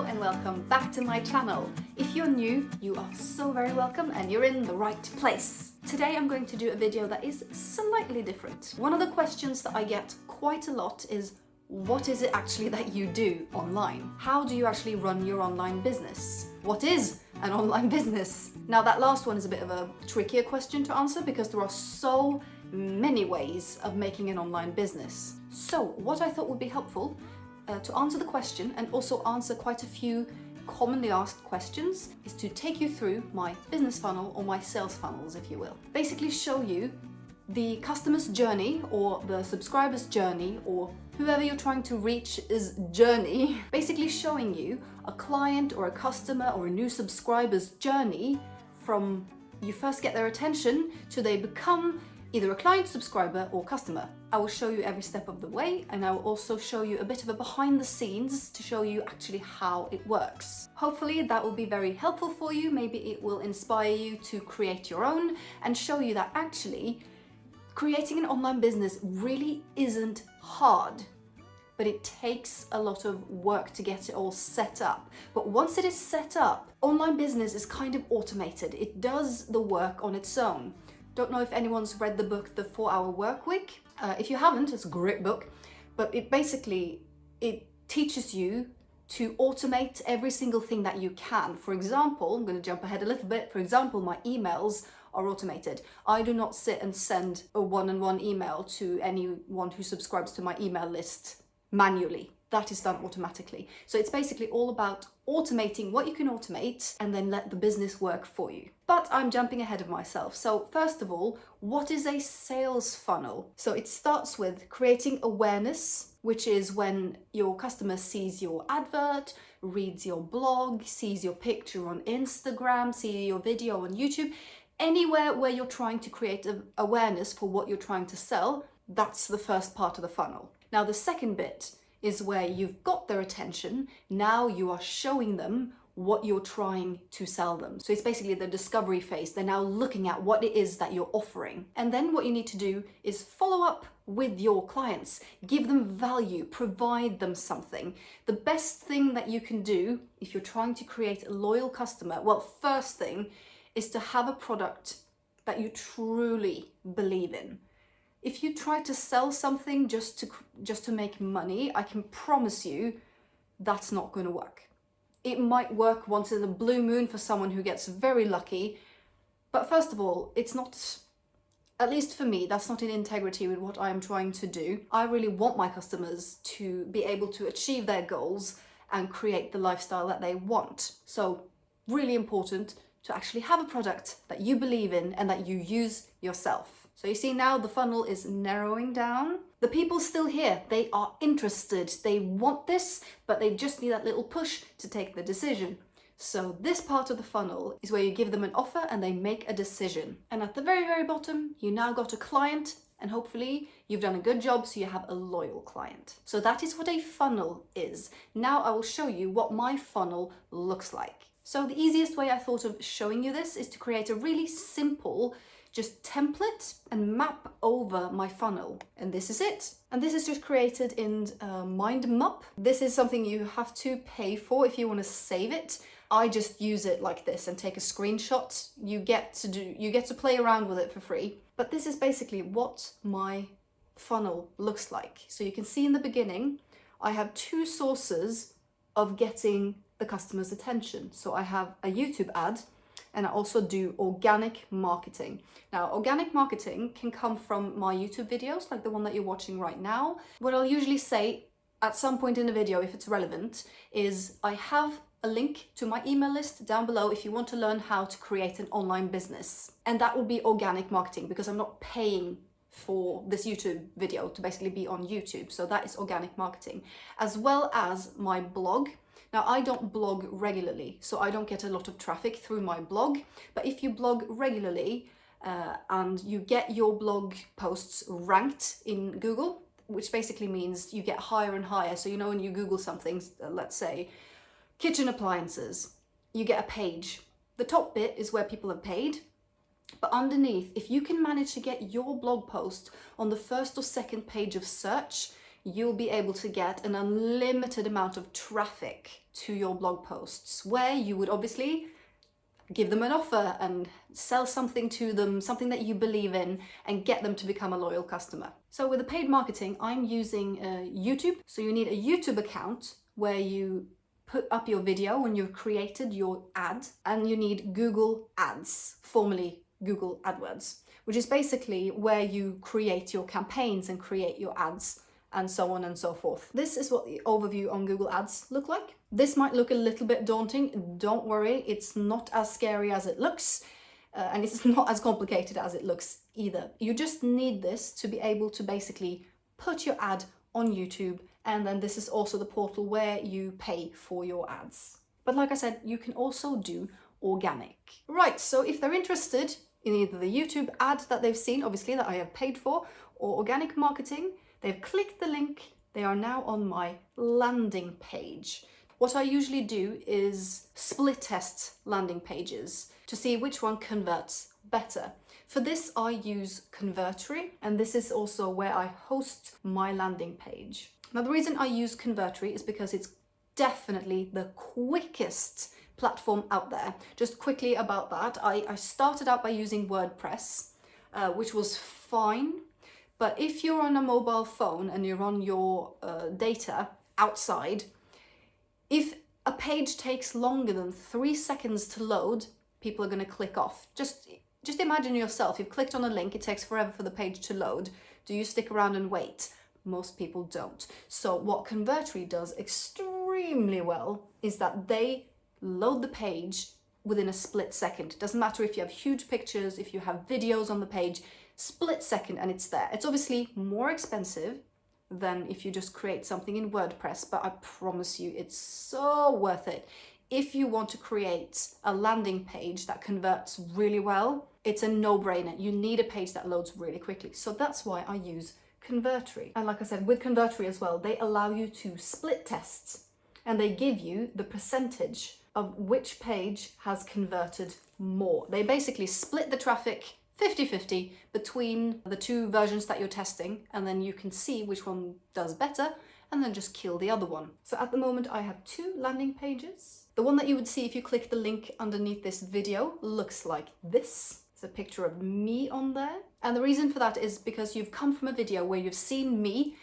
and welcome back to my channel. If you're new, you are so very welcome and you're in the right place. Today I'm going to do a video that is slightly different. One of the questions that I get quite a lot is, what is it actually that you do online? How do you actually run your online business? What is an online business? Now that last one is a bit of a trickier question to answer because there are so many ways of making an online business. So what I thought would be helpful to answer the question and also answer quite a few commonly asked questions is to take you through my business funnel or my sales funnels, if you will. Basically show you the customer's journey or the subscriber's journey or whoever you're trying to reach's journey. Basically showing you a client or a customer or a new subscriber's journey from you first get their attention to they become either a client, subscriber or customer. I will show you every step of the way and I will also show you a bit of a behind the scenes to show you actually how it works. Hopefully that will be very helpful for you. Maybe it will inspire you to create your own and show you that actually creating an online business really isn't hard, but it takes a lot of work to get it all set up. But once it is set up, online business is kind of automated. It does the work on its own. Don't know if anyone's read the book, The 4-Hour Workweek. If you haven't, it's a great book, but it teaches you to automate every single thing that you can. For example, I'm going to jump ahead a little bit. For example, my emails are automated. I do not sit and send a one-on-one email to anyone who subscribes to my email list manually. That is done automatically. So it's basically all about automating what you can automate and then let the business work for you. But I'm jumping ahead of myself. So first of all, what is a sales funnel? So it starts with creating awareness, which is when your customer sees your advert, reads your blog, sees your picture on Instagram, sees your video on YouTube, anywhere where you're trying to create awareness for what you're trying to sell. That's the first part of the funnel. Now the second bit is where you've got their attention. Now you are showing them what you're trying to sell them. So it's basically the discovery phase. They're now looking at what it is that you're offering. And then what you need to do is follow up with your clients, give them value, provide them something. The best thing that you can do if you're trying to create a loyal customer, well, first thing is to have a product that you truly believe in. If you try to sell something just to make money, I can promise you that's not going to work. It might work once in a blue moon for someone who gets very lucky, but first of all, it's not, at least for me, that's not in integrity with what I'm trying to do. I really want my customers to be able to achieve their goals and create the lifestyle that they want. So really important to actually have a product that you believe in and that you use yourself. So you see now the funnel is narrowing down. The people's still here. They are interested. They want this, but they just need that little push to take the decision. So this part of the funnel is where you give them an offer and they make a decision. And at the very, very bottom, you now got a client and hopefully you've done a good job so you have a loyal client. So that is what a funnel is. Now I will show you what my funnel looks like. So the easiest way I thought of showing you this is to create a really simple just template and map over my funnel. And this is it. And this is just created in MindMap. This is something you have to pay for if you want to save it. I just use it like this and take a screenshot. You get to play around with it for free. But this is basically what my funnel looks like. So you can see in the beginning, I have two sources of getting the customer's attention. So I have a YouTube ad and I also do organic marketing. Now, organic marketing can come from my YouTube videos, like the one that you're watching right now. What I'll usually say at some point in the video, if it's relevant, is I have a link to my email list down below if you want to learn how to create an online business. And that will be organic marketing because I'm not paying for this YouTube video to basically be on YouTube. So that is organic marketing, as well as my blog. Now, I don't blog regularly, so I don't get a lot of traffic through my blog. But if you blog regularly and you get your blog posts ranked in Google, which basically means you get higher and higher. So, you know, when you Google something, let's say kitchen appliances, you get a page. The top bit is where people have paid. But underneath, if you can manage to get your blog post on the first or second page of search, you'll be able to get an unlimited amount of traffic to your blog posts, where you would obviously give them an offer and sell something to them, something that you believe in, and get them to become a loyal customer. So with the paid marketing, I'm using YouTube. So you need a YouTube account where you put up your video when you've created your ad, and you need Google Ads, formerly Google AdWords, which is basically where you create your campaigns and create your ads and so on and so forth. This is what the overview on Google Ads look like. This might look a little bit daunting. Don't worry, it's not as scary as it looks, and it's not as complicated as it looks either. You just need this to be able to basically put your ad on YouTube, and then this is also the portal where you pay for your ads. But like I said, you can also do organic. Right, so if they're interested in either the YouTube ad that they've seen, obviously, that I have paid for, or organic marketing, they've clicked the link, they are now on my landing page. What I usually do is split test landing pages to see which one converts better. For this, I use Convertory, and this is also where I host my landing page. Now, the reason I use Convertory is because it's definitely the quickest platform out there. Just quickly about that, I started out by using WordPress, which was fine. But if you're on a mobile phone and you're on your data outside, if a page takes longer than 3 seconds to load, people are going to click off. Just imagine yourself, you've clicked on a link, it takes forever for the page to load. Do you stick around and wait? Most people don't. So what Convertory does extremely well is that they load the page within a split second. It doesn't matter if you have huge pictures, if you have videos on the page, split second and it's there. It's obviously more expensive than if you just create something in WordPress, but I promise you it's so worth it. If you want to create a landing page that converts really well, it's a no-brainer. You need a page that loads really quickly. So that's why I use Convertory. And like I said, with Convertory as well, they allow you to split tests, and they give you the percentage of which page has converted more. They basically split the traffic 50-50 between the two versions that you're testing, and then you can see which one does better and then just kill the other one. So at the moment I have 2 landing pages. The one that you would see if you click the link underneath this video looks like this. It's a picture of me on there. And the reason for that is because you've come from a video where you've seen me,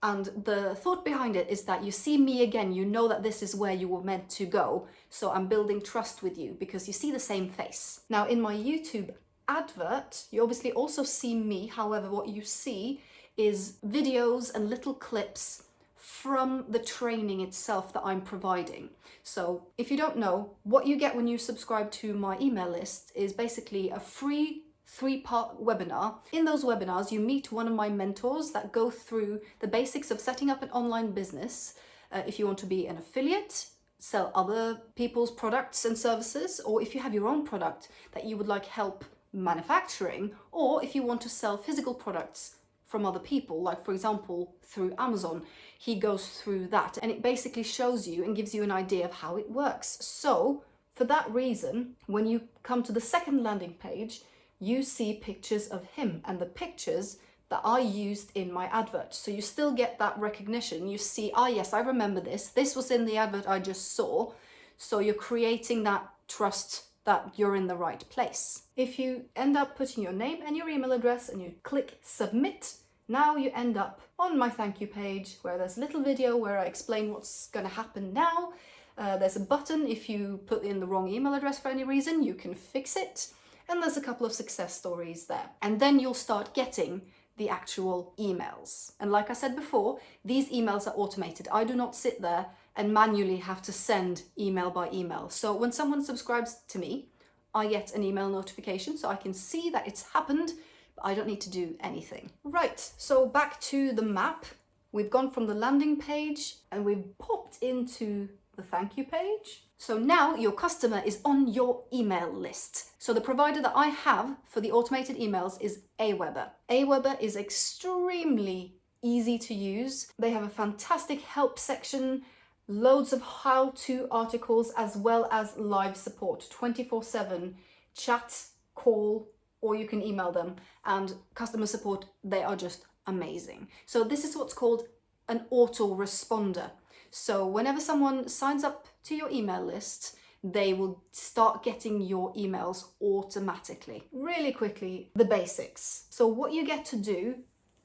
and the thought behind it is that you see me again, you know that this is where you were meant to go. So I'm building trust with you because you see the same face. Now in my YouTube advert, you obviously also see me. However, what you see is videos and little clips from the training itself that I'm providing. So if you don't know, what you get when you subscribe to my email list is basically a free 3-part webinar. In those webinars, you meet one of my mentors that go through the basics of setting up an online business. If you want to be an affiliate, sell other people's products and services, or if you have your own product that you would like help manufacturing, or if you want to sell physical products from other people, like for example through Amazon, he goes through that, and it basically shows you and gives you an idea of how it works. So for that reason, when you come to the second landing page, you see pictures of him and the pictures that I used in my advert. So you still get that recognition. You see, ah yes, I remember this. This was in the advert I just saw. So you're creating that trust that you're in the right place. If you end up putting your name and your email address and you click submit, now you end up on my thank you page where there's a little video where I explain what's going to happen now. There's a button if you put in the wrong email address for any reason, you can fix it. And there's a couple of success stories there. And then you'll start getting the actual emails. And like I said before, these emails are automated. I do not sit there and manually have to send email by email. So when someone subscribes to me, I get an email notification so I can see that it's happened, but I don't need to do anything. Right, so back to the map. We've gone from the landing page and we've popped into the thank you page. So now your customer is on your email list. So the provider that I have for the automated emails is Aweber. Aweber is extremely easy to use. They have a fantastic help section, loads of how-to articles, as well as live support, 24/7 chat, call, or you can email them. And customer support, they are just amazing. So this is what's called an autoresponder. So whenever someone signs up to your email list, they will start getting your emails automatically. Really quickly, the basics. So what you get to do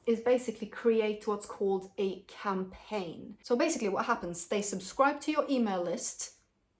is basically create what's called a campaign. So basically what happens, they subscribe to your email list,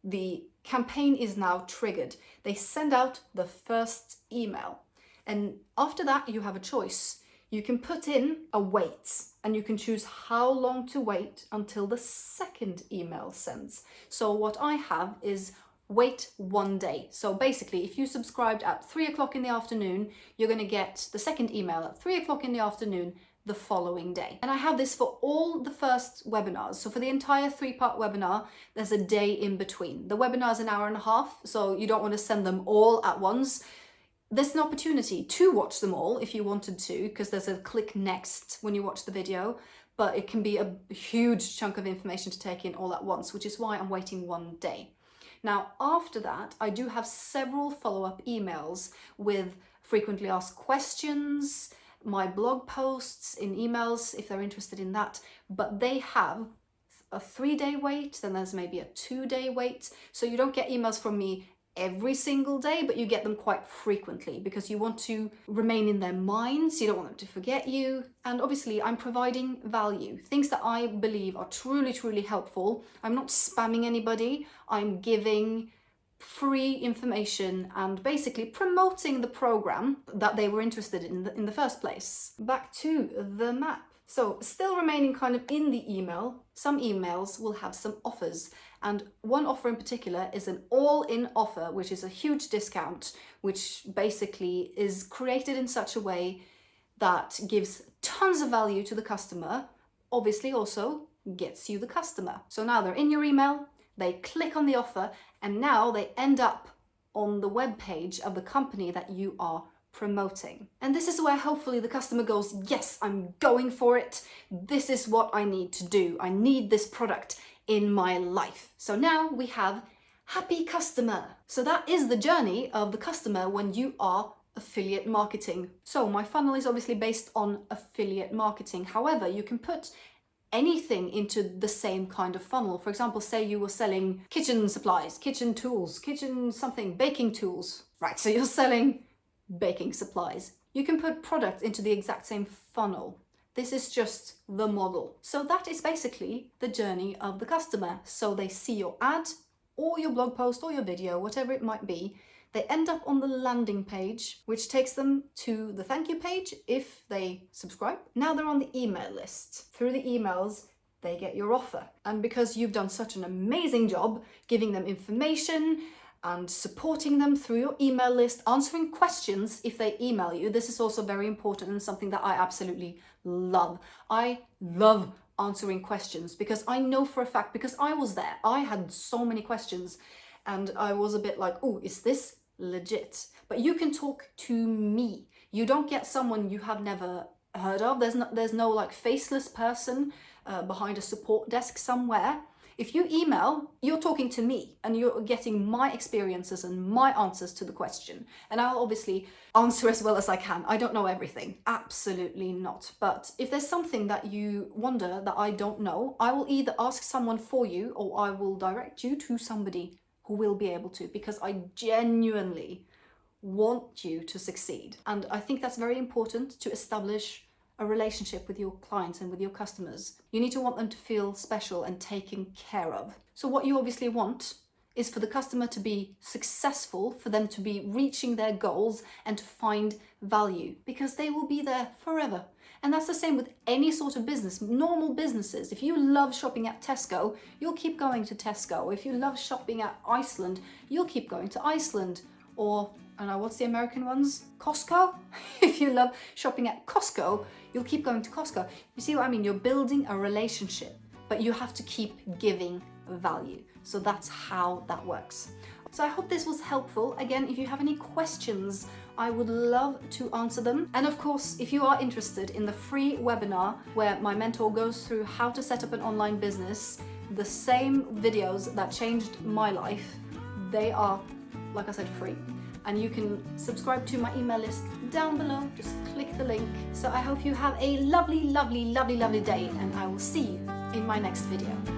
the campaign is now triggered. They send out the first email. And after that, you have a choice. You can put in a wait, and you can choose how long to wait until the second email sends. So what I have is wait 1 day. So basically, if you subscribed at 3 o'clock in the afternoon, you're going to get the second email at 3 o'clock in the afternoon the following day. And I have this for all the first webinars. So for the entire 3-part webinar, there's a day in between. The webinar is an hour and a half, so you don't want to send them all at once. There's an opportunity to watch them all if you wanted to, because there's a click next when you watch the video, but it can be a huge chunk of information to take in all at once, which is why I'm waiting 1 day. Now, after that, I do have several follow-up emails with frequently asked questions, my blog posts in emails if they're interested in that, but they have a 3-day wait, then there's maybe a 2-day wait. So you don't get emails from me every single day, but you get them quite frequently because you want to remain in their minds, you don't want them to forget you. And obviously I'm providing value, things that I believe are truly helpful. I'm not spamming anybody, I'm giving free information and basically promoting the program that they were interested in the first place. Back to the map. So still remaining kind of in the email, some emails will have some offers, and one offer in particular is an all-in offer, which is a huge discount, which basically is created in such a way that gives tons of value to the customer, obviously also gets you the customer. So now they're in your email, they click on the offer, and now they end up on the web page of the company that you are promoting. And this is where hopefully the customer goes, yes, I'm going for it. This is what I need to do. I need this product in my life. So now we have happy customer. So that is the journey of the customer when you are affiliate marketing. So my funnel is obviously based on affiliate marketing. However, you can put anything into the same kind of funnel. For example, say you were selling kitchen supplies, kitchen tools, kitchen something, baking tools. Right, so you're selling baking supplies. You can put products into the exact same funnel. This is just the model. So that is basically the journey of the customer. So they see your ad or your blog post or your video, whatever it might be. They end up on the landing page, which takes them to the thank you page if they subscribe. Now they're on the email list. Through the emails, they get your offer. And because you've done such an amazing job giving them information and supporting them through your email list, answering questions if they email you. This is also very important and something that I absolutely love. I love answering questions because I know for a fact, because I was there, I had so many questions and I was a bit like, oh, is this legit? But you can talk to me. You don't get someone you have never heard of. There's no like faceless person behind a support desk somewhere. If you email, you're talking to me and you're getting my experiences and my answers to the question. And I'll obviously answer as well as I can. I don't know everything, absolutely not. But if there's something that you wonder that I don't know, I will either ask someone for you or I will direct you to somebody who will be able to, because I genuinely want you to succeed. And I think that's very important to establish a relationship with your clients and with your customers. You need to want them to feel special and taken care of. So what you obviously want is for the customer to be successful, for them to be reaching their goals and to find value, because they will be there forever. And that's the same with any sort of business, normal businesses. If you love shopping at Tesco, you'll keep going to Tesco. If you love shopping at Iceland, you'll keep going to Iceland. Or, I don't know, what's the American ones? Costco? If you love shopping at Costco, you'll keep going to Costco. You see what I mean? You're building a relationship, but you have to keep giving value. So that's how that works. So I hope this was helpful. Again, if you have any questions, I would love to answer them. And of course, if you are interested in the free webinar where my mentor goes through how to set up an online business, the same videos that changed my life, they are, like I said, free. and you can subscribe to my email list down below. Just click the link. So I hope you have a lovely, lovely, lovely, lovely day, and I will see you in my next video.